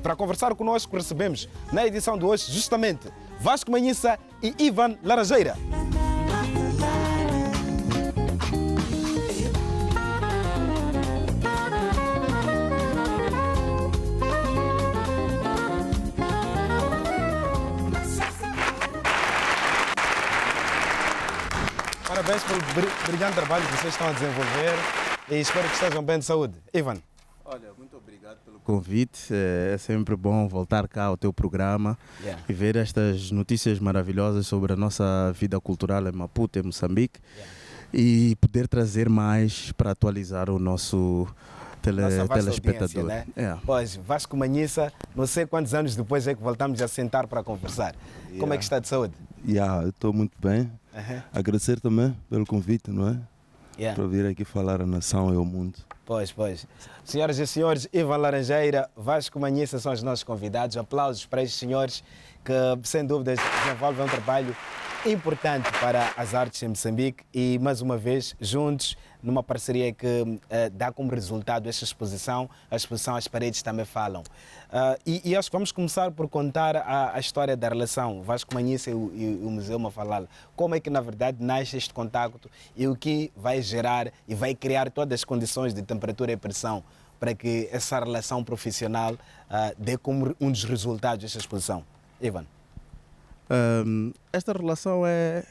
E para conversar conosco recebemos na edição de hoje justamente Vasco Manhissa e Ivan Laranjeira. Parabéns pelo brilhante trabalho que vocês estão a desenvolver e espero que estejam bem de saúde. Ivan. Olha, muito obrigado pelo convite. É sempre bom voltar cá ao teu programa e ver estas notícias maravilhosas sobre a nossa vida cultural em Maputo, em Moçambique, e poder trazer mais para atualizar o nosso telespectador. Né? Pois, Vasco Manhissa, não sei quantos anos depois é que voltamos a sentar para conversar. Como é que está de saúde? Eu estou muito bem. Agradecer também pelo convite, não é? Para vir aqui falar à nação e ao mundo. Pois. Senhoras e senhores, Ivan Laranjeira, Vasco Manhissa são os nossos convidados. Aplausos para estes senhores que, sem dúvidas, desenvolvem um trabalho importante para as artes em Moçambique e, mais uma vez, juntos, numa parceria que dá como resultado esta exposição. A exposição As Paredes Também Falam. E acho que vamos começar por contar a história da relação Vasco Manhissa e o Museu Mafalala. Como é que, na verdade, nasce este contacto e o que vai gerar e vai criar todas as condições de temperatura e pressão para que essa relação profissional dê como um dos resultados desta exposição. Ivan. Esta relação é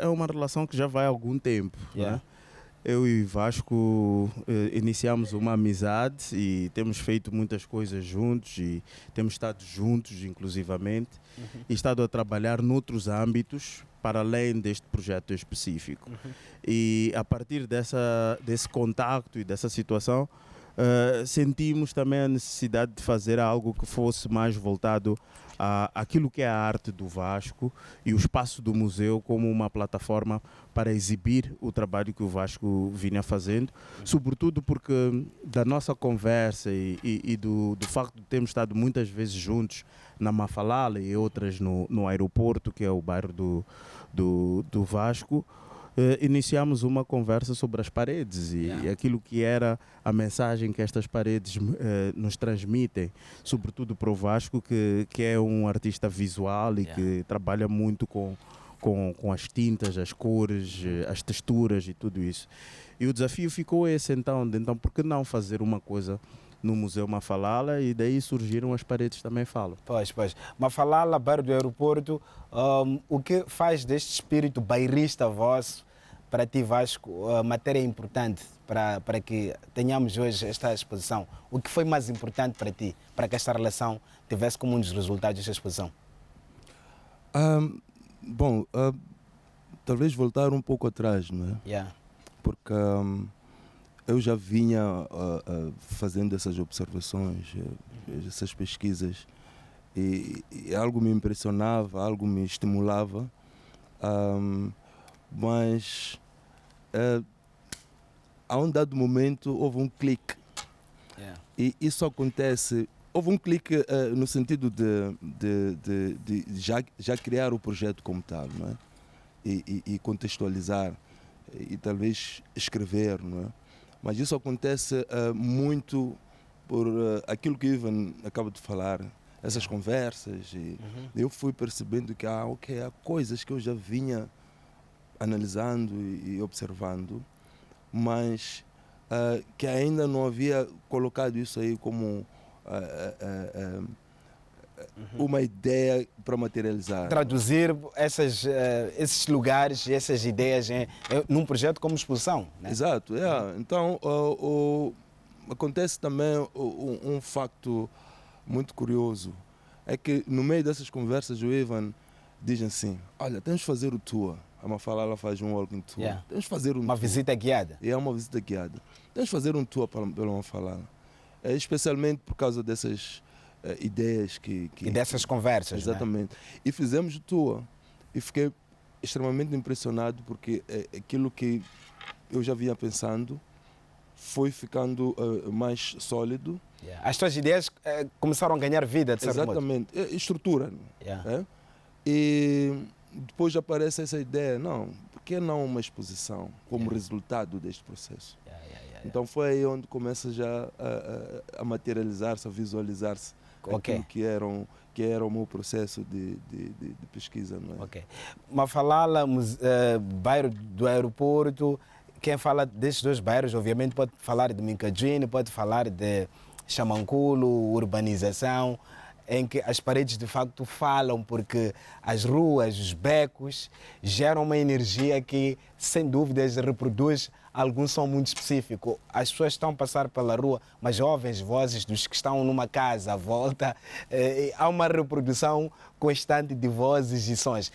uma relação que já vai há algum tempo. Né? Eu e Vasco iniciamos uma amizade e temos feito muitas coisas juntos e temos estado juntos, inclusivamente, e estado a trabalhar noutros âmbitos para além deste projeto específico. E a partir desse contacto e dessa situação, sentimos também a necessidade de fazer algo que fosse mais voltado àquilo que é a arte do Vasco e o espaço do museu como uma plataforma para exibir o trabalho que o Vasco vinha fazendo, sobretudo porque da nossa conversa e do facto de termos estado muitas vezes juntos na Mafalala e outras no aeroporto, que é o bairro do Vasco, iniciamos uma conversa sobre as paredes e aquilo que era a mensagem que estas paredes nos transmitem, sobretudo para o Vasco, que é um artista visual e que trabalha muito com as tintas, as cores, as texturas e tudo isso. E o desafio ficou esse então por que não fazer uma coisa no Museu Mafalala, e daí surgiram As Paredes Também Falam. Pois. Mafalala, bairro do aeroporto, o que faz deste espírito bairrista vosso, para ti, Vasco, matéria importante para que tenhamos hoje esta exposição? O que foi mais importante para ti, para que esta relação tivesse como um dos resultados desta exposição? Talvez voltar um pouco atrás, não é? Porque eu já vinha fazendo essas observações, essas pesquisas, e algo me impressionava, algo me estimulava, mas a um dado momento houve um clique. E isso acontece, houve um clique no sentido de já criar o projeto como tal, não é? E contextualizar, e talvez escrever, não é? Mas isso acontece muito por aquilo que o Ivan acaba de falar, essas conversas. E eu fui percebendo que há coisas que eu já vinha analisando e observando, mas que ainda não havia colocado isso aí como uma ideia para materializar. Traduzir esses lugares e essas ideias num projeto como exposição. Né? Exato. Então, acontece também um facto muito curioso, é que no meio dessas conversas o Ivan diz assim: olha, temos de fazer o tour. A Mafalala faz um walking tour. Temos de fazer uma visita guiada. Uma visita guiada. Temos de fazer um tour pela Mafalala. Especialmente por causa dessas ideias e dessas conversas. Exatamente. Né? E fizemos o tour. E fiquei extremamente impressionado porque aquilo que eu já vinha pensando foi ficando mais sólido. As tuas ideias começaram a ganhar vida, de certo modo. Exatamente. Estrutura. E depois aparece essa ideia, por que não uma exposição como resultado deste processo? Então foi aí onde começa já a materializar-se, a visualizar-se Ok. que era o meu processo de pesquisa. Não é? Ok. Mafalala, bairro do aeroporto, quem fala desses dois bairros, obviamente, pode falar de Mincadjine, pode falar de Xamanculo, urbanização, em que as paredes de facto falam, porque as ruas, os becos, geram uma energia que, sem dúvidas, reproduz algum som muito específico. As pessoas estão a passar pela rua, mas jovens vozes dos que estão numa casa à volta, há uma reprodução constante de vozes e sons.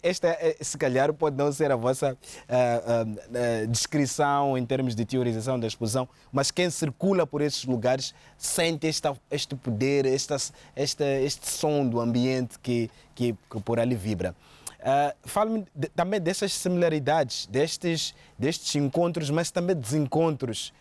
Esta, se calhar, pode não ser a vossa descrição em termos de teorização da exposição, mas quem circula por esses lugares sente este poder, este som do ambiente que por ali vibra. Fale-me também dessas similaridades, destes encontros, mas também desencontros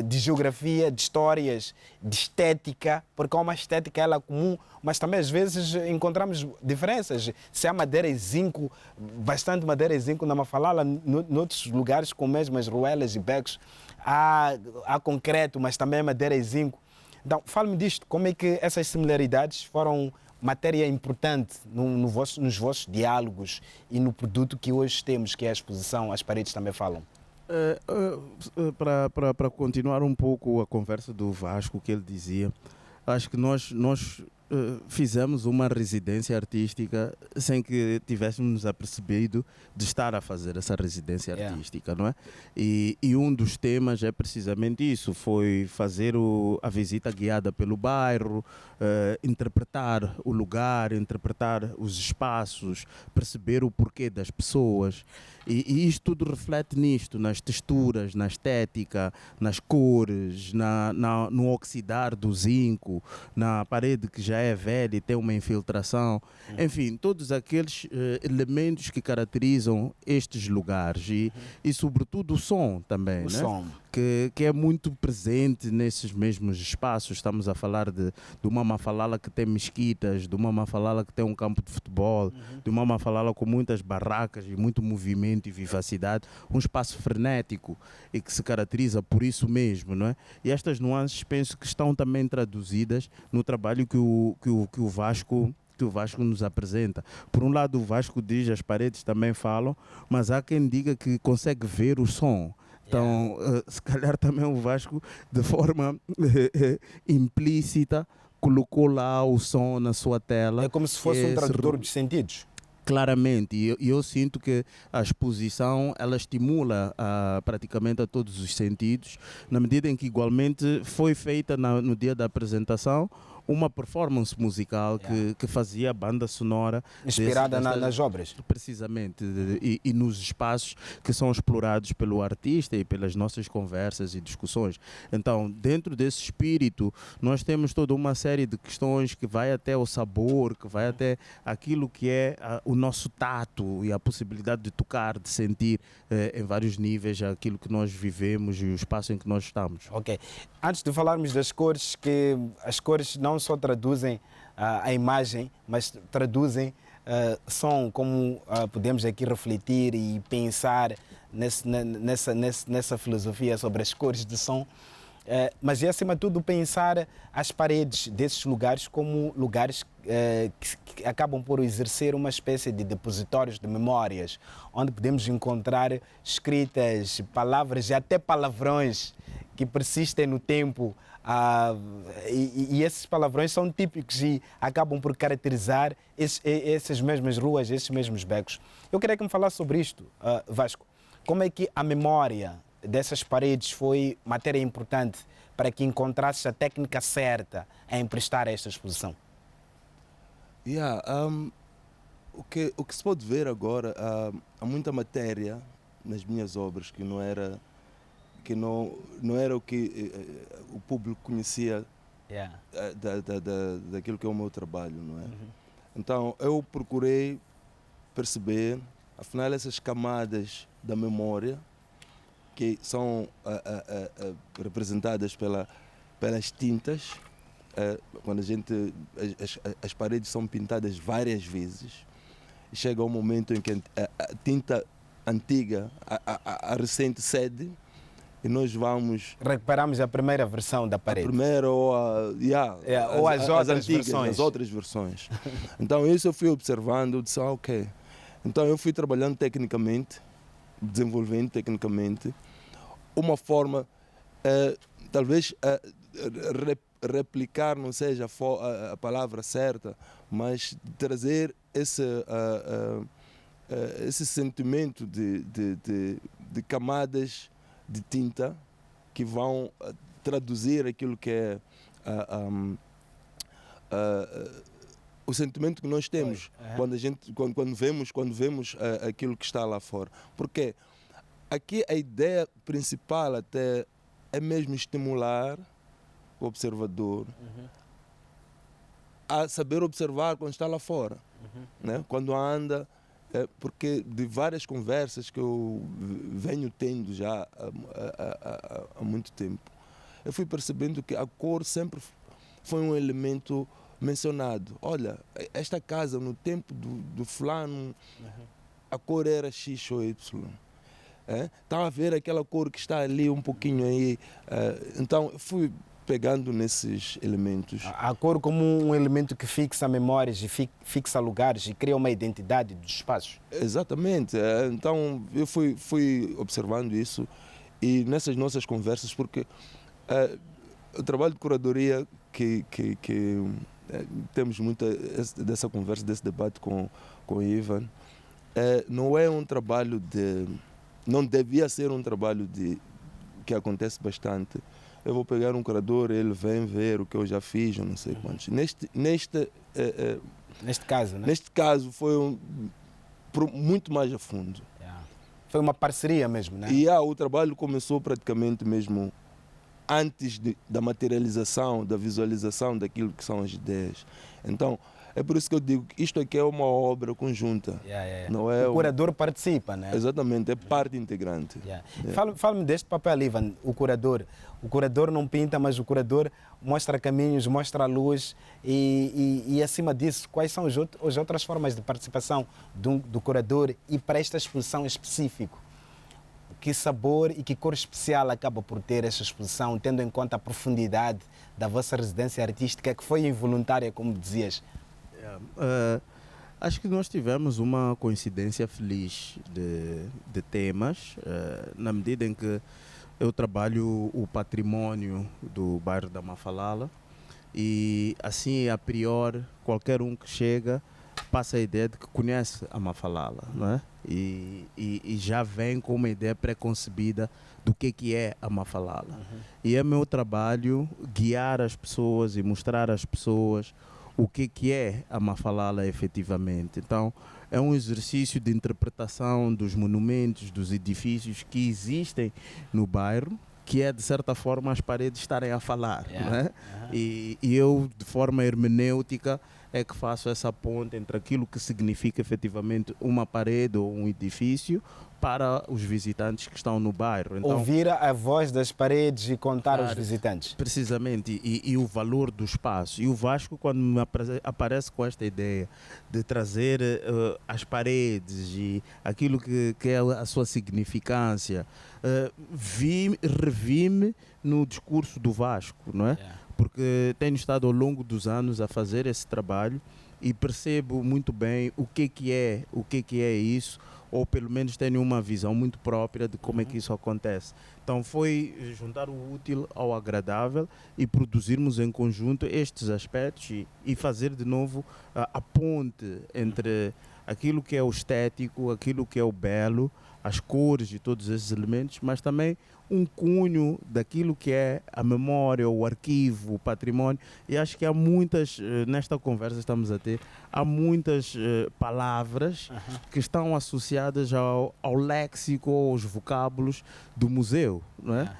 de geografia, de histórias, de estética, porque há uma estética ela comum, mas também às vezes encontramos diferenças. Se há madeira e zinco, bastante madeira e zinco na Mafalala, noutros lugares com mesmas ruelas e becos, há concreto, mas também há madeira e zinco. Então, fale-me disto, como é que essas similaridades foram matéria importante nos vossos diálogos e no produto que hoje temos, que é a exposição, as paredes também falam? Para continuar um pouco a conversa do Vasco, que ele dizia, acho que nós fizemos uma residência artística sem que tivéssemos nos apercebido de estar a fazer essa residência artística, não é? E um dos temas é precisamente isso, foi fazer a visita guiada pelo bairro, interpretar o lugar, interpretar os espaços, perceber o porquê das pessoas. E isto tudo reflete nisto, nas texturas, na estética, nas cores, no oxidar do zinco, na parede que já é velha e tem uma infiltração. Enfim, todos aqueles elementos que caracterizam estes lugares e sobretudo o som também, o né? som. Que é muito presente nesses mesmos espaços. Estamos a falar de uma Mafalala que tem mesquitas, de uma Mafalala que tem um campo de futebol, de uma Mafalala com muitas barracas e muito movimento e vivacidade, um espaço frenético e que se caracteriza por isso mesmo, não é? E estas nuances penso que estão também traduzidas no trabalho que o Vasco nos apresenta. Por um lado, o Vasco diz as paredes também falam, mas há quem diga que consegue ver o som. Então, se calhar também o Vasco, de forma implícita, colocou lá o som na sua tela. É como se fosse um tradutor de sentidos. Claramente, e eu sinto que a exposição ela estimula praticamente a todos os sentidos, na medida em que igualmente foi feita no dia da apresentação uma performance musical que fazia a banda sonora inspirada nas obras. Precisamente, e nos espaços que são explorados pelo artista e pelas nossas conversas e discussões. Então, dentro desse espírito, nós temos toda uma série de questões que vai até o sabor, que vai até aquilo que é o nosso tato e a possibilidade de tocar, de sentir em vários níveis aquilo que nós vivemos e o espaço em que nós estamos. Ok. Antes de falarmos das cores, que as cores não só traduzem a imagem, mas traduzem som, como podemos aqui refletir e pensar nessa filosofia sobre as cores de som. Mas é, acima de tudo, pensar as paredes desses lugares como lugares que acabam por exercer uma espécie de depositórios de memórias, onde podemos encontrar escritas, palavras e até palavrões que persistem no tempo. E esses palavrões são típicos e acabam por caracterizar essas mesmas ruas, esses mesmos becos. Eu queria que me falasse sobre isto, Vasco. Como é que a memória dessas paredes foi matéria importante para que encontrasses a técnica certa a emprestar a esta exposição? O que se pode ver agora, há muita matéria nas minhas obras que não era o que o público conhecia daquilo que é o meu trabalho, não é? Então eu procurei perceber, afinal, essas camadas da memória que são representadas pelas tintas, quando as paredes são pintadas várias vezes, chega um momento em que a tinta antiga, a recente cede, e nós vamos... Recuperamos a primeira versão da parede. Primeiro ou, ou as outras antigas, versões. as outras versões. Então isso eu fui observando, eu disse, ok. Então eu fui trabalhando tecnicamente, desenvolvendo tecnicamente uma forma, talvez replicar não seja a palavra certa, mas trazer esse sentimento de camadas de tinta que vão traduzir aquilo que é o sentimento que nós temos quando vemos aquilo que está lá fora. Porque aqui a ideia principal até é mesmo estimular o observador a saber observar quando está lá fora, né? Quando anda, porque de várias conversas que eu venho tendo já há muito tempo, eu fui percebendo que a cor sempre foi um elemento mencionado. Olha, esta casa no tempo do fulano, a cor era X ou Y. Estava a ver aquela cor que está ali um pouquinho aí. Então eu fui pegando nesses elementos. A cor como um elemento que fixa memórias e fixa lugares e cria uma identidade dos espaços. Exatamente. Então eu fui observando isso e nessas nossas conversas, porque o trabalho de curadoria que temos muita dessa conversa, desse debate com o Ivan, não é um trabalho não devia ser um trabalho que acontece bastante. Eu vou pegar um curador, ele vem ver o que eu já fiz, eu não sei quantos. Neste caso, né? Neste caso foi muito mais a fundo. Foi uma parceria mesmo, né? E o trabalho começou praticamente mesmo antes da materialização, da visualização daquilo que são as ideias. Então, é por isso que eu digo que isto aqui é uma obra conjunta. Não é o curador participa, né? Exatamente, é parte integrante. Fala-me deste papel, Ivan, o curador. O curador não pinta, mas o curador mostra caminhos, mostra a luz e acima disso, quais são as outras formas de participação do curador e para esta exposição específica? Que sabor e que cor especial acaba por ter esta exposição, tendo em conta a profundidade da vossa residência artística, que foi involuntária, como dizias? Acho que nós tivemos uma coincidência feliz de temas, na medida em que eu trabalho o património do bairro da Mafalala e assim, a priori, qualquer um que chega passa a ideia de que conhece a Mafalala, não é? E já vem com uma ideia preconcebida do que é a Mafalala. E é meu trabalho guiar as pessoas e mostrar às pessoas o que é a Mafalala efetivamente. Então, é um exercício de interpretação dos monumentos, dos edifícios que existem no bairro, que é, de certa forma, as paredes estarem a falar. Não é? E eu, de forma hermenêutica, é que faço essa ponte entre aquilo que significa efetivamente uma parede ou um edifício para os visitantes que estão no bairro. Então, ouvir a voz das paredes e contar aos visitantes. Precisamente, e o valor do espaço. E o Vasco, quando me aparece com esta ideia de trazer as paredes e aquilo que é a sua significância, revi-me no discurso do Vasco, não é? Porque tenho estado ao longo dos anos a fazer esse trabalho e percebo muito bem o que é isso, ou pelo menos tenho uma visão muito própria de como é que isso acontece. Então foi juntar o útil ao agradável e produzirmos em conjunto estes aspectos e fazer de novo a ponte entre aquilo que é o estético, aquilo que é o belo, as cores e todos esses elementos, mas também um cunho daquilo que é a memória, o arquivo, o património. E acho que há muitas, nesta conversa que estamos a ter, há muitas palavras que estão associadas ao léxico, aos vocábulos do museu, não é?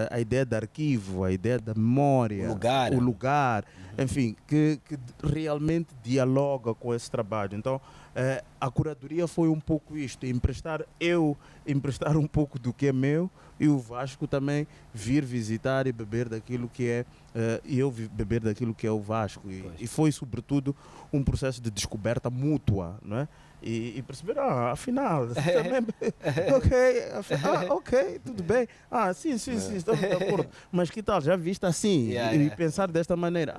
A ideia de arquivo, a ideia da memória, o lugar, enfim, que realmente dialoga com esse trabalho. Então, a curadoria foi um pouco isto, emprestar um pouco do que é meu, e o Vasco também vir visitar e beber daquilo que é, e eu beber daquilo que é o Vasco. E foi, sobretudo, um processo de descoberta mútua, não é? E perceber, afinal, ok, tudo bem. Sim, estamos de acordo. Mas que tal, já viste assim? E pensar desta maneira.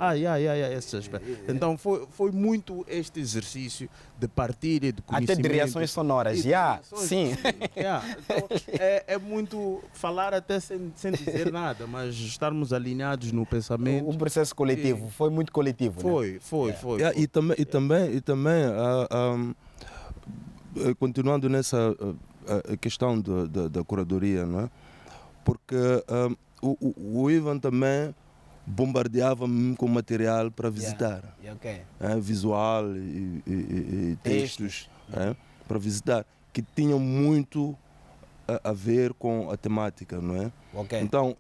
Esse aspecto. Então foi muito este exercício de partilha, de conhecimento. Até de reações sonoras, sim. Então, é muito falar até sem dizer nada, mas estarmos alinhados no pensamento. Um processo coletivo, foi muito coletivo. Foi. E também continuando nessa questão da curadoria, não é? Porque o Ivan também bombardeava-me com material para visitar, visual e textos para visitar, que tinham muito a ver com a temática, não é? Então,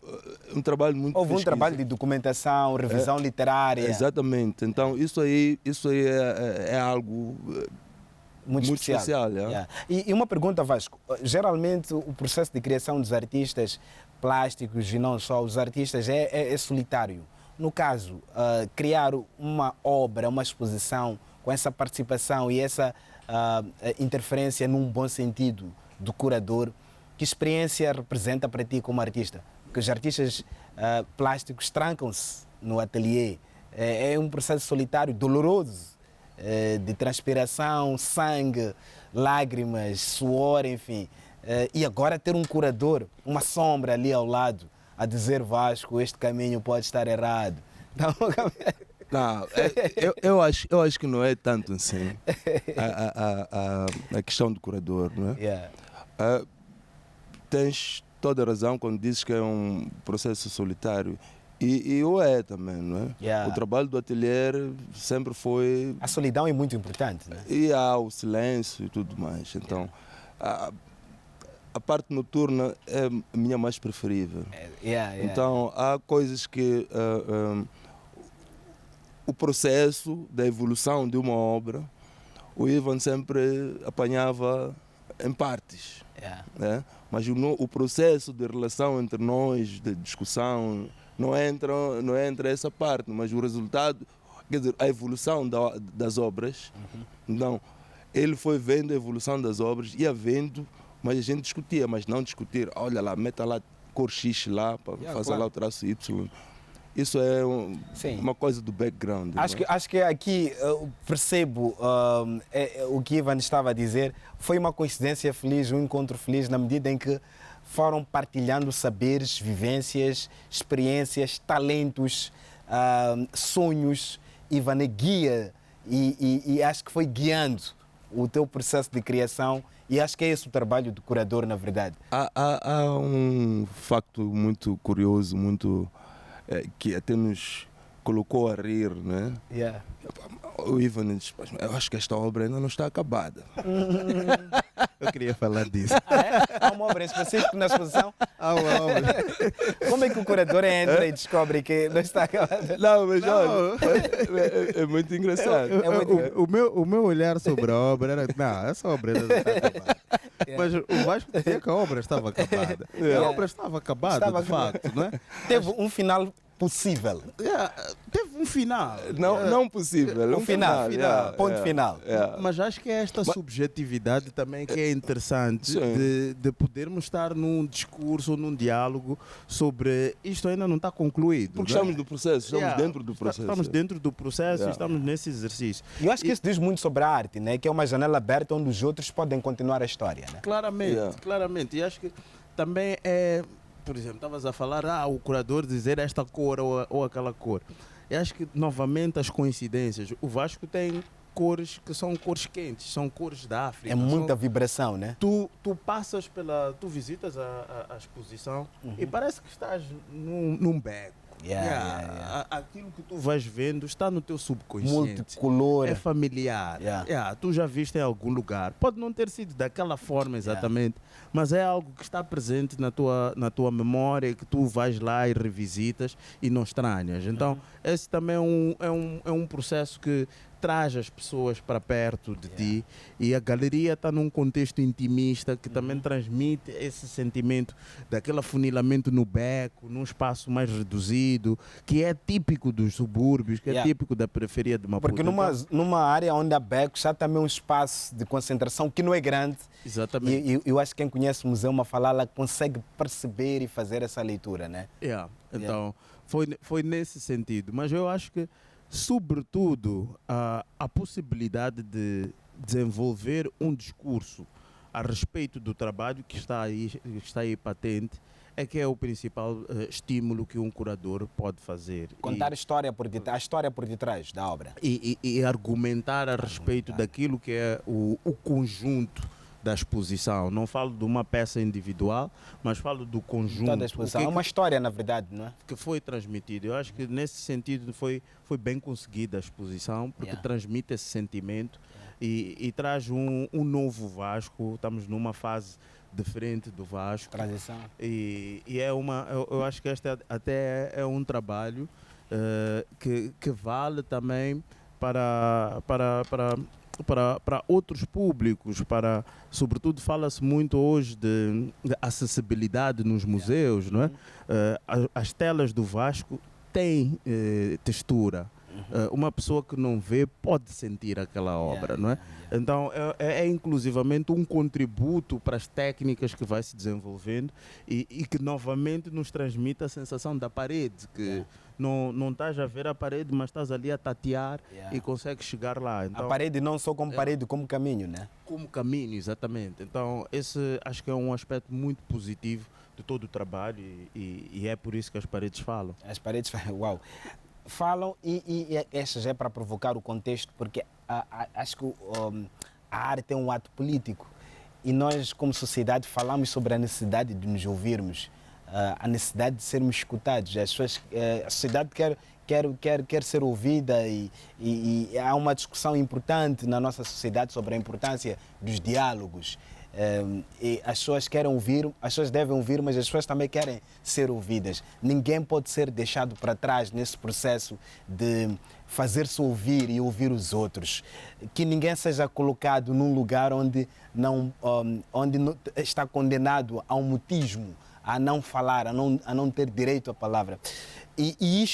um trabalho muito Houve um trabalho de documentação, revisão literária. Exatamente. Então, isso aí é algo muito especial. E uma pergunta, Vasco. Geralmente o processo de criação dos artistas plásticos e não só os artistas é solitário. No caso, criar uma obra, uma exposição com essa participação e essa interferência num bom sentido do curador, que experiência representa para ti como artista? Porque os artistas plásticos trancam-se no ateliê. É um processo solitário, doloroso, de transpiração, sangue, lágrimas, suor, enfim. E agora ter um curador, uma sombra ali ao lado, a dizer, Vasco, este caminho pode estar errado. Então, não, eu acho que não é tanto assim a questão do curador, não é? Tens toda a razão quando dizes que é um processo solitário. E o é também, não é? O trabalho do ateliê sempre foi... A solidão é muito importante, né? E há o silêncio e tudo mais. Então, a parte noturna é a minha mais preferível. Então, há coisas que... o processo da evolução de uma obra, o Ivan sempre apanhava em partes. Né? Mas o processo de relação entre nós, de discussão... Não entra essa parte, mas o resultado, quer dizer, a evolução das obras. Então, ele foi vendo a evolução das obras, ia vendo, mas a gente discutia, mas não discutir, olha lá, meta lá cor X lá, faça lá o traço Y. Isso é uma coisa do background. Acho que aqui percebo o que Ivan estava a dizer. Foi uma coincidência feliz, um encontro feliz, na medida em que foram partilhando saberes, vivências, experiências, talentos, sonhos. Ivan é guia e acho que foi guiando o teu processo de criação e acho que é esse o trabalho do curador, na verdade. Há um facto muito curioso, muito que até nos colocou a rir, né? O Ivan disse, eu acho que esta obra ainda não está acabada. Eu queria falar disso. Há uma obra em específico na exposição? Há uma obra. Como é que o curador entra e descobre que não está acabada? Não, mas olha, é muito engraçado. O meu olhar sobre a obra era, não, essa obra ainda não está acabada. Mas o Vasco dizia que a obra estava acabada. A obra estava acabada, de facto, não é? Teve um final possível. Teve um final. Não possível. Um final. Ponto final. Mas acho que é esta subjetividade também que é interessante de podermos estar num discurso, num diálogo sobre isto ainda não está concluído. Porque estamos no processo, estamos dentro do processo. Estamos dentro do processo e estamos nesse exercício. Eu acho que isso diz muito sobre a arte, né? Que é uma janela aberta onde os outros podem continuar a história. Né? Claramente. E acho que também é... Por exemplo, estavas a falar, o curador dizer esta cor ou aquela cor. Eu acho que, novamente, as coincidências. O Vasco tem cores que são cores quentes, são cores da África. É muita vibração, né? Tu passas tu visitas a exposição e parece que estás num beco. Aquilo que tu vais vendo está no teu subconsciente. Multicolor. É familiar. Tu já viste em algum lugar. Pode não ter sido daquela forma exatamente, mas é algo que está presente na tua memória, que tu vais lá e revisitas e não estranhas. Então, esse também é um processo que traz as pessoas para perto de ti, e a galeria está num contexto intimista que também transmite esse sentimento daquele afunilamento no beco, num espaço mais reduzido, que é típico dos subúrbios, que é típico da periferia de Maputo. Porque numa área onde há becos, há também um espaço de concentração que não é grande. Exatamente. E eu acho que quem conhece o Museu Mafalala consegue perceber e fazer essa leitura, né? Então, foi nesse sentido. Mas eu acho que, sobretudo, a possibilidade de desenvolver um discurso a respeito do trabalho que está aí patente é que é o principal estímulo que um curador pode fazer. Contar a história por detrás da obra. E argumentar a respeito daquilo que é o conjunto da exposição. Não falo de uma peça individual, mas falo do conjunto. Toda a exposição. É uma história, na verdade, não é? Que foi transmitido. Eu acho que nesse sentido foi bem conseguida a exposição, porque transmite esse sentimento e traz um novo Vasco. Estamos numa fase diferente do Vasco. Transição. E eu acho que este até é um trabalho que vale também para outros públicos, sobretudo fala-se muito hoje de acessibilidade nos museus, não é? As telas do Vasco têm textura. Uma pessoa que não vê pode sentir aquela obra, não é? Então é inclusivamente um contributo para as técnicas que vai se desenvolvendo e que novamente nos transmite a sensação da parede, que não estás a ver a parede, mas estás ali a tatear e consegues chegar lá. Então, a parede não só como parede, como caminho, né? Como caminho, exatamente. Então esse acho que é um aspecto muito positivo de todo o trabalho e é por isso que as paredes falam. As paredes falam, uau! Falam e esta já é para provocar o contexto, porque acho que a arte é um ato político e nós, como sociedade, falamos sobre a necessidade de nos ouvirmos, a necessidade de sermos escutados. A sociedade quer ser ouvida e há uma discussão importante na nossa sociedade sobre a importância dos diálogos. E as pessoas querem ouvir, as pessoas devem ouvir, mas as pessoas também querem ser ouvidas. Ninguém pode ser deixado para trás nesse processo de fazer-se ouvir e ouvir os outros. Que ninguém seja colocado num lugar onde está condenado ao mutismo, a não falar, a não ter direito à palavra. E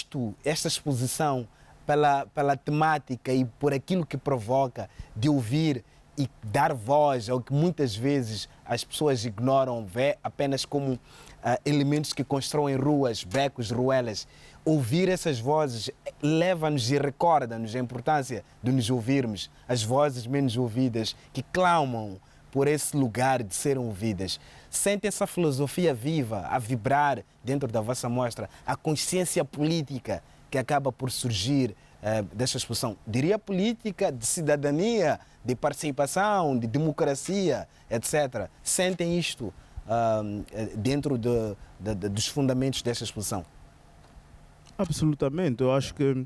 esta exposição, pela temática e por aquilo que provoca de ouvir e dar voz ao que muitas vezes as pessoas ignoram, vê apenas como elementos que constroem ruas, becos, ruelas. Ouvir essas vozes leva-nos e recorda-nos a importância de nos ouvirmos, as vozes menos ouvidas que clamam por esse lugar de serem ouvidas. Sente essa filosofia viva a vibrar dentro da vossa mostra, a consciência política que acaba por surgir desta exposição. Diria política, de cidadania, de participação, de democracia, etc. Sentem isto dentro dos fundamentos desta exposição? Absolutamente. Eu acho que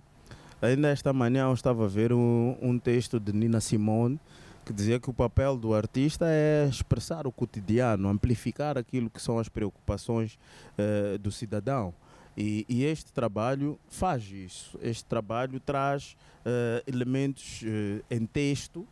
ainda esta manhã eu estava a ver um texto de Nina Simone que dizia que o papel do artista é expressar o cotidiano, amplificar aquilo que são as preocupações do cidadão. E este trabalho faz isso. Este trabalho traz elementos em texto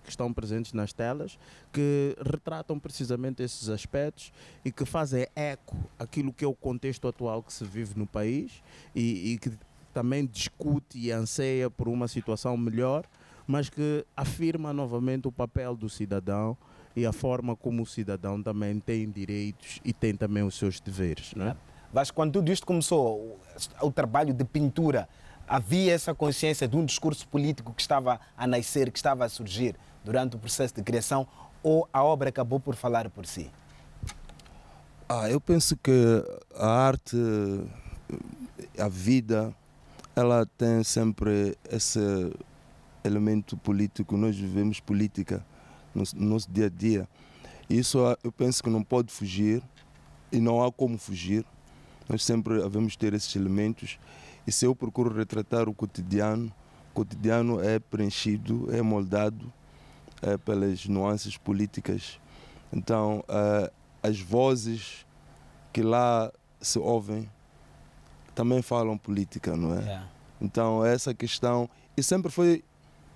que estão presentes nas telas, que retratam precisamente esses aspectos e que fazem eco àquilo que é o contexto atual que se vive no país e que também discute e anseia por uma situação melhor, mas que afirma novamente o papel do cidadão e a forma como o cidadão também tem direitos e tem também os seus deveres, não é? Vasco, quando tudo isto começou, o trabalho de pintura, havia essa consciência de um discurso político que estava a nascer, que estava a surgir durante o processo de criação, ou a obra acabou por falar por si? Eu penso que a arte, a vida, ela tem sempre esse elemento político. Nós vivemos política no nosso dia a dia. Isso eu penso que não pode fugir e não há como fugir. Nós sempre devemos ter esses elementos. E se eu procuro retratar o cotidiano é preenchido, é moldado pelas nuances políticas. Então, as vozes que lá se ouvem também falam política, não é? Então, essa questão... E sempre foi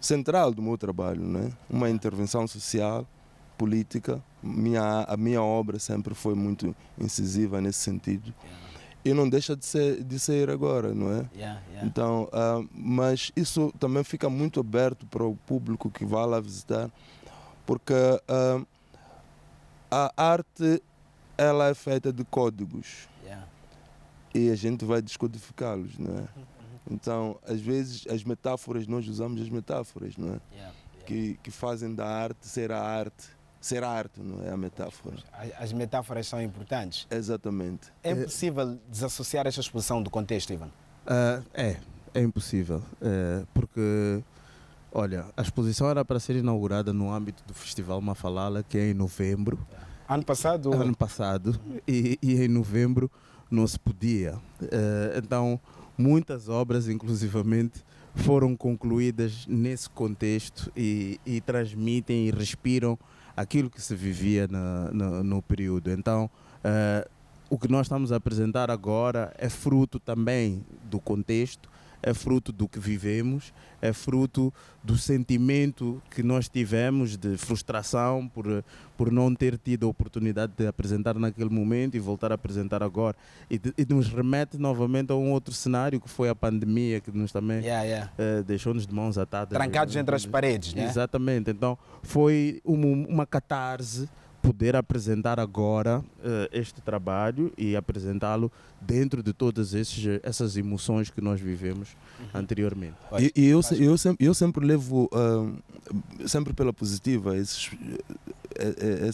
central do meu trabalho, né? Uma intervenção social, política. A minha obra sempre foi muito incisiva nesse sentido. E não deixa de ser agora, não é? Então, mas isso também fica muito aberto para o público que vai lá visitar, porque a arte ela é feita de códigos e a gente vai descodificá-los, não é? Então, às vezes as metáforas, nós usamos as metáforas, não é? Que fazem da arte ser a arte. Ser arte, não é a metáfora. As metáforas são importantes. Exatamente. É impossível desassociar esta exposição do contexto, Ivan? É impossível. Porque, olha, a exposição era para ser inaugurada no âmbito do Festival Mafalala, que é em novembro. Ano passado? Ano passado. E em novembro não se podia. Então, muitas obras, inclusivamente, foram concluídas nesse contexto e transmitem e respiram aquilo que se vivia no período. Então, o que nós estamos a apresentar agora é fruto também do contexto, é fruto do que vivemos, é fruto do sentimento que nós tivemos de frustração por não ter tido a oportunidade de apresentar naquele momento e voltar a apresentar agora. E nos remete novamente a um outro cenário que foi a pandemia, que nos também deixou-nos de mãos atadas. Trancados entre as paredes, né? Exatamente. Então foi uma catarse poder apresentar agora este trabalho e apresentá-lo dentro de todas essas emoções que nós vivemos anteriormente. Eu sempre levo, sempre pela positiva, esses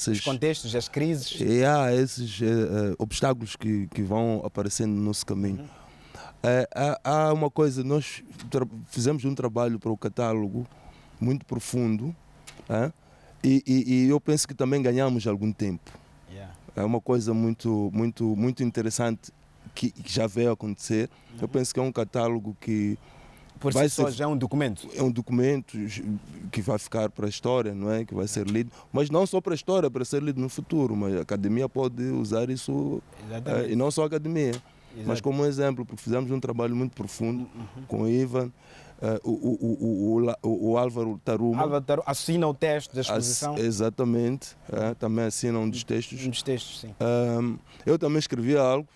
os contextos, as crises. Esses obstáculos que vão aparecendo no nosso caminho. Há uma coisa, nós fizemos um trabalho para o catálogo muito profundo, e eu penso que também ganhamos algum tempo. É uma coisa muito interessante que já veio acontecer. Eu penso que é um catálogo que por si só já é um documento. É um documento que vai ficar para a história, não é? Que vai ser lido. Mas não só para a história, para ser lido no futuro. Mas a academia pode usar isso, e não só a academia. Mas como um exemplo, porque fizemos um trabalho muito profundo com o Ivan. O Álvaro Taruma. Álvaro Taruma assina o texto da exposição. Exatamente, também assina um dos textos. Um dos textos, sim. Eu também escrevi algo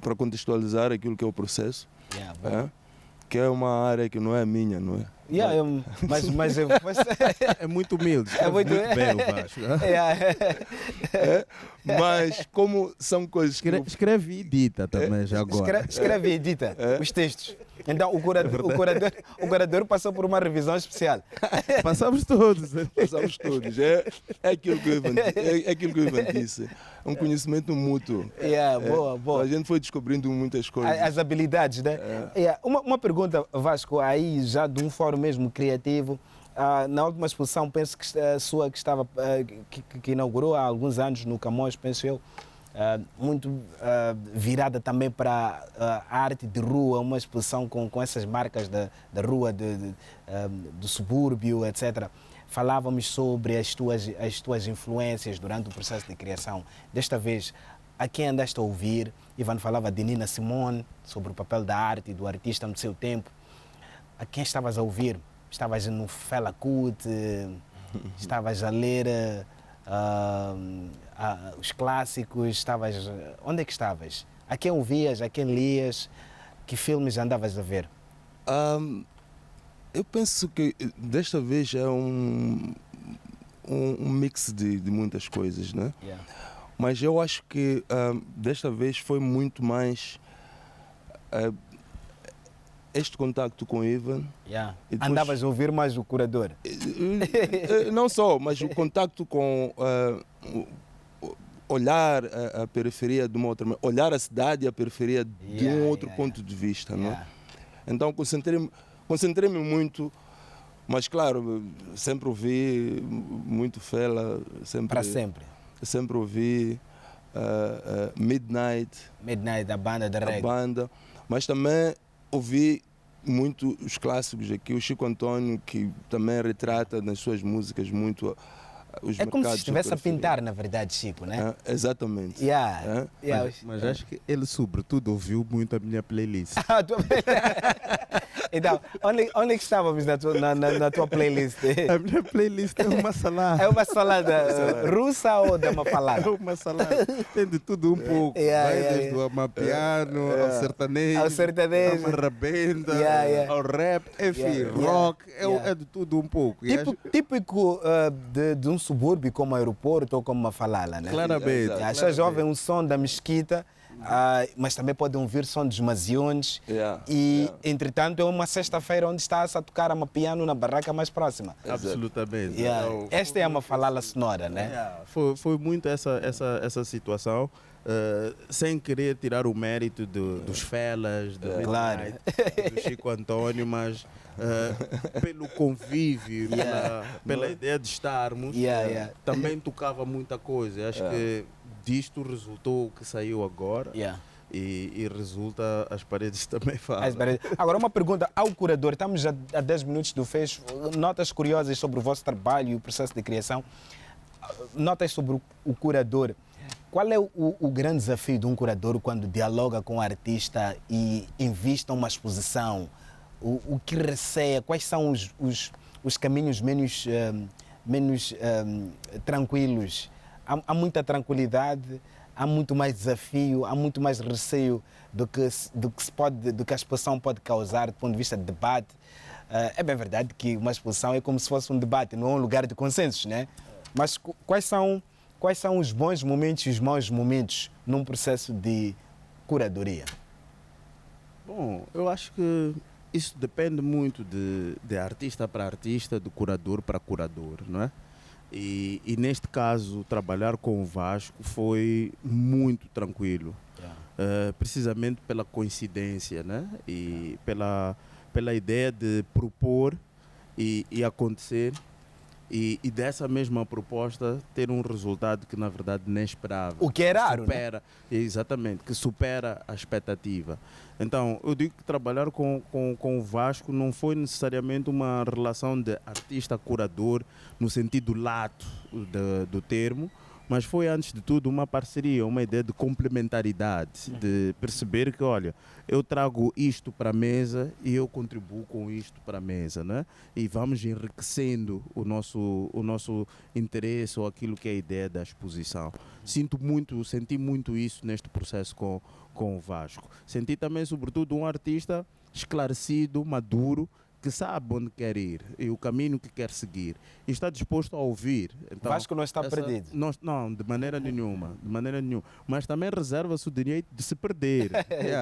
para contextualizar aquilo que é o processo, que é uma área que não é minha, não é? Mas eu é muito humilde, é muito bem, eu acho. Mas como são coisas que escreve e edita também já agora. Escreve e edita os textos. Então o curador passou por uma revisão especial. Passamos todos. Passamos todos. É aquilo que o Ivan disse. Um conhecimento mútuo. Boa. A gente foi descobrindo muitas coisas. As habilidades, né? Uma pergunta, Vasco, aí já de um fórum mesmo criativo. Na última exposição, penso que a sua que inaugurou há alguns anos no Camões, penso eu, muito virada também para a arte de rua, uma exposição com essas marcas da rua, do subúrbio, etc. Falávamos sobre as tuas influências durante o processo de criação. Desta vez, a quem andaste a ouvir? Ivan falava de Nina Simone, sobre o papel da arte e do artista no seu tempo. A quem estavas a ouvir? Estavas no Fela Kuti? Estavas a ler os clássicos? Onde é que estavas? A quem ouvias? A quem lias? Que filmes andavas a ver? Eu penso que desta vez é um mix de muitas coisas, né? Mas eu acho que desta vez foi muito mais este contacto com o Ivan. Depois, andavas a ouvir mais o curador? Não só, mas o contacto com olhar a periferia de uma outra maneira, olhar a cidade e a periferia de um outro ponto de vista, não? Então concentrei-me muito, mas claro, sempre ouvi muito Fela. Para sempre? Sempre ouvi Midnight, a banda de reggae. Mas também ouvi muito os clássicos aqui, o Chico Antônio, que também retrata nas suas músicas muito os mercados. É como se estivesse a pintar, na verdade, Chico, né? Exatamente. Mas acho que ele, sobretudo, ouviu muito a minha playlist. Então, onde é que estávamos na tua playlist? A minha playlist é uma salada. É uma salada russa ou da Mafalada? É uma salada. Tem de tudo um pouco. Vai desde o amapiano, ao sertanejo, Ao sertanejo. à marrabenta, ao rap, enfim, rock. É de tudo um pouco. E Típico de um subúrbio como o aeroporto ou como Mafalala, né? claramente. Achas ouvem um som da mesquita, mas também podem ouvir som dos Maziones. Entretanto, é uma sexta-feira onde está-se a tocar a piano na barraca mais próxima. Absolutamente. Esta é a Mafalala sonora, né? Foi muito essa situação. Sem querer tirar o mérito dos Felas, do Midnight, do Chico Antônio, mas pelo convívio, pela ideia de estarmos, também tocava muita coisa. Acho que disto resultou o que saiu agora. E resulta, as paredes também falam. Agora, uma pergunta ao curador. Estamos a 10 minutos do fecho. Notas curiosas sobre o vosso trabalho e o processo de criação. Notas sobre o curador. Qual é o grande desafio de um curador quando dialoga com o artista e investe uma exposição? O que receia? Quais são os caminhos menos tranquilos? Há muita tranquilidade, há muito mais desafio, há muito mais receio do que a exposição pode causar do ponto de vista de debate. É bem verdade que uma exposição é como se fosse um debate, não é um lugar de consensos, né? Mas quais são os bons momentos e os maus momentos num processo de curadoria? Bom, eu acho que isso depende muito de artista para artista, de curador para curador, não é? E neste caso, trabalhar com o Vasco foi muito tranquilo, precisamente pela coincidência, né? E pela ideia de propor e acontecer. E dessa mesma proposta ter um resultado que na verdade nem esperava. O que é raro, supera, né? Exatamente, que supera a expectativa. Então, eu digo que trabalhar com o Vasco não foi necessariamente uma relação de artista-curador no sentido lato do termo, mas foi, antes de tudo, uma parceria, uma ideia de complementaridade, de perceber que, olha, eu trago isto para a mesa e eu contribuo com isto para a mesa, né? E vamos enriquecendo o nosso interesse ou aquilo que é a ideia da exposição. Senti muito isso neste processo com o Vasco. Senti também, sobretudo, um artista esclarecido, maduro, que sabe onde quer ir e o caminho que quer seguir e está disposto a ouvir. Então, Vasco não está perdido. Não, de maneira nenhuma, mas também reserva-se o direito de se perder.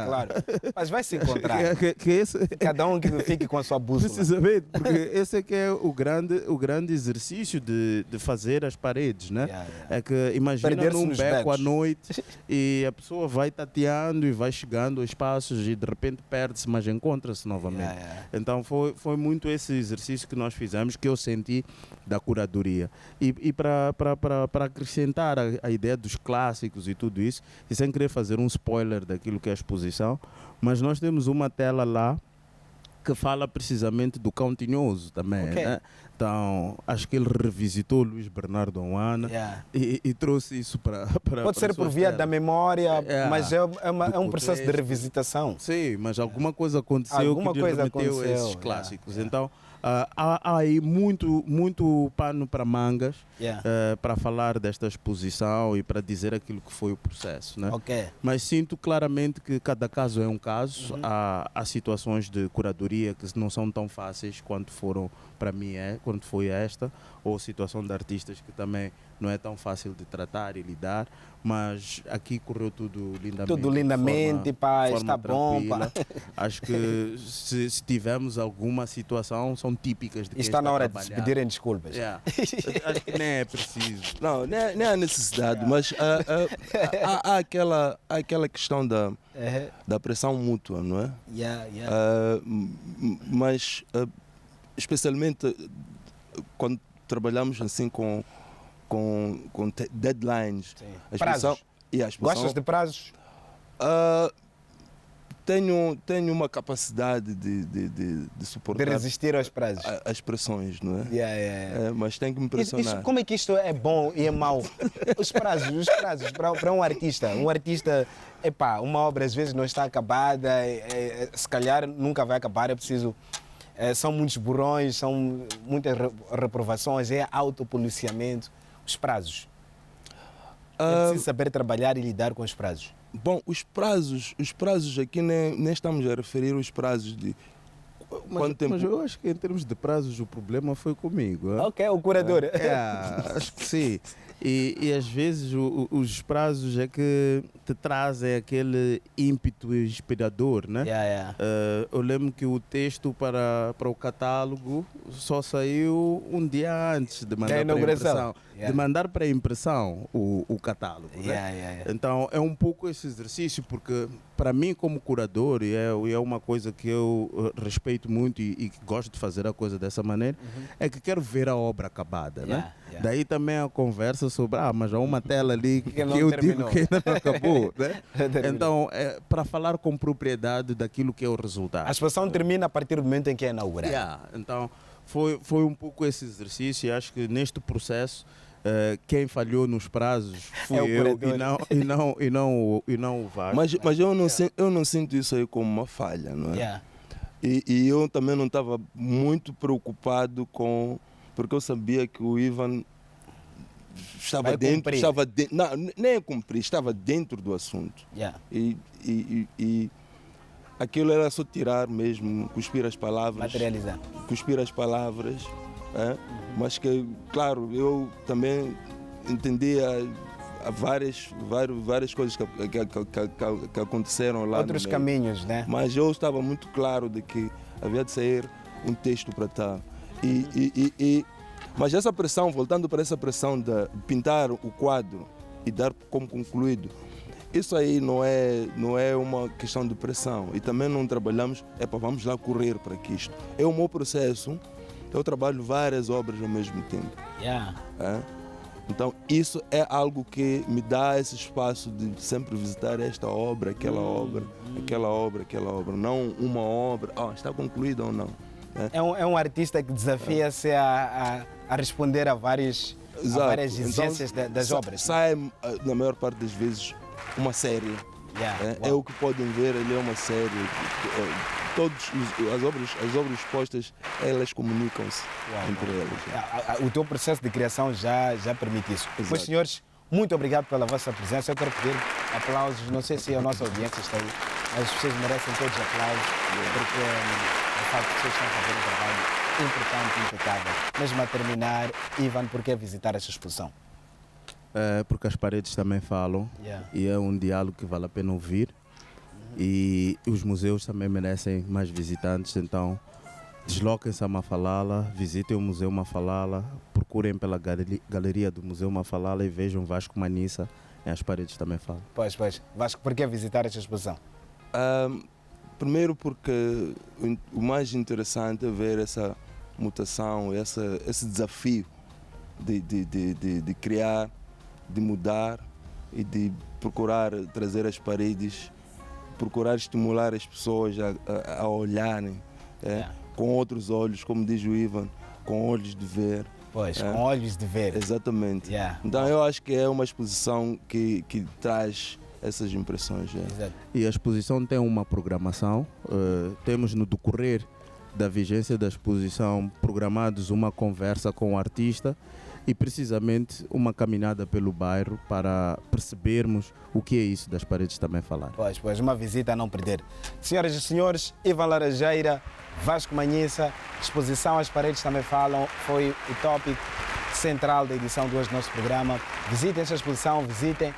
Claro, mas vai se encontrar. Cada um que fique com a sua bússola. Precisamente, porque esse é que é o grande exercício de fazer as paredes, né? É que imagina num beco à noite e a pessoa vai tateando e vai chegando a espaços e de repente perde-se, mas encontra-se novamente. Então foi muito esse exercício que nós fizemos, que eu senti da curadoria. E para acrescentar a ideia dos clássicos e tudo isso, e sem querer fazer um spoiler daquilo que é a exposição, mas nós temos uma tela lá que fala precisamente do Cão Tinhoso também, né? Então, acho que ele revisitou Luís Bernardo Oana e trouxe isso para pode ser por via da memória, mas é um processo de revisitação. Sim, mas alguma coisa aconteceu que lhe remeteu a esses clássicos. Então, há aí muito pano para mangas para falar desta exposição e para dizer aquilo que foi o processo, né? Mas sinto claramente que cada caso é um caso. Há situações de curadoria que não são tão fáceis quanto foram para mim, quando foi esta, ou situação de artistas que também não é tão fácil de tratar e lidar, mas aqui correu tudo lindamente. Tudo lindamente, pá, está bom. Pá. Acho que se tivermos alguma situação, são típicas de quem está na hora de se pedirem desculpas. Acho que nem é preciso. Não, nem há necessidade, mas há aquela questão da pressão mútua, não é? Mas especialmente quando trabalhamos assim com deadlines. Prazos. Gostas de prazos? tenho uma capacidade de suportar. De resistir aos prazos. As pressões, não é? Mas tem que me pressionar. Como é que isto é bom e é mau? Os prazos para um artista. Um artista, uma obra às vezes não está acabada, se calhar nunca vai acabar, é preciso. São muitos borrões, são muitas reprovações, é autopoliciamento. Os prazos. É preciso saber trabalhar e lidar com os prazos. Bom, os prazos aqui nem estamos a referir os prazos de quanto tempo. Mas eu acho que em termos de prazos o problema foi comigo. Ok, o curador. Acho que sim. E às vezes os prazos é que te trazem aquele ímpeto inspirador, né? Eu lembro que o texto para o catálogo só saiu um dia antes de mandar para a impressão. De mandar para a impressão o catálogo. Né? Então é um pouco esse exercício, porque para mim como curador, e é uma coisa que eu respeito muito e gosto de fazer a coisa dessa maneira, é que quero ver a obra acabada. Né? Daí também a conversa sobre, mas há uma tela ali que eu digo que ainda não acabou. Né? Então, para falar com propriedade daquilo que é o resultado. A exposição termina a partir do momento em que é inaugurada. Então, foi um pouco esse exercício, e acho que neste processo quem falhou nos prazos fui eu e não o Vasco. Mas eu não sinto isso aí como uma falha, não é? E eu também não estava muito preocupado porque eu sabia que o Ivan estava dentro, não, nem a cumprir, estava dentro do assunto. E aquilo era só tirar mesmo, cuspir as palavras. Materializar. Cuspir as palavras. Mas que, claro, eu também entendia várias coisas que aconteceram lá. Outros caminhos, né? Mas eu estava muito claro de que havia de sair um texto para tal. Mas essa pressão, voltando para essa pressão de pintar o quadro e dar como concluído, isso aí não é uma questão de pressão. E também não trabalhamos, vamos lá correr para que isto. É o meu processo. Eu trabalho várias obras ao mesmo tempo. Então, isso é algo que me dá esse espaço de sempre visitar esta obra, aquela obra, aquela obra, aquela obra. Não uma obra, está concluída ou não. É um artista que desafia-se a responder a várias exigências das obras. Sai, na maior parte das vezes, uma série. É o que podem ver, ele é uma série. As obras expostas, elas comunicam-se entre elas. O teu processo de criação já permite isso. Pois, senhores, muito obrigado pela vossa presença. Eu quero pedir aplausos, não sei se a nossa audiência está aí, mas vocês merecem todos aplausos, porque de facto vocês estão a fazer um trabalho importante e impecável. Mesmo a terminar, Ivan, por que visitar esta exposição? Porque as paredes também falam e é um diálogo que vale a pena ouvir. E os museus também merecem mais visitantes, então desloquem-se a Mafalala, visitem o Museu Mafalala, procurem pela galeria do Museu Mafalala e vejam Vasco Manissa, e as paredes também falam. Pois. Vasco, por que visitar esta exposição? Primeiro porque o mais interessante é ver essa mutação, esse desafio de criar, de mudar e de procurar trazer as paredes, procurar estimular as pessoas a olharem com outros olhos, como diz o Ivan, com olhos de ver. Com olhos de ver. Exatamente. Então eu acho que é uma exposição que traz essas impressões. E a exposição tem uma programação. Temos no decorrer da vigência da exposição programados uma conversa com o artista e precisamente uma caminhada pelo bairro para percebermos o que é isso das paredes também falar. Pois, uma visita a não perder. Senhoras e senhores, Ivan Laranjeira, Vasco Manissa, exposição As Paredes Também Falam, foi o tópico central da edição de hoje do nosso programa. Visitem esta exposição, visitem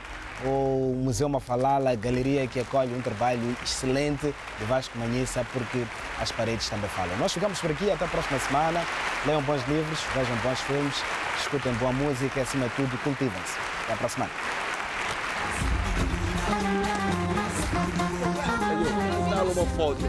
o Museu Mafalala, a galeria que acolhe um trabalho excelente de Vasco Manissa, porque as paredes também falam. Nós ficamos por aqui, até a próxima semana. Leiam bons livros, vejam bons filmes, escutem boa música e, acima de tudo, cultivem-se. Até a próxima semana. Uma foto.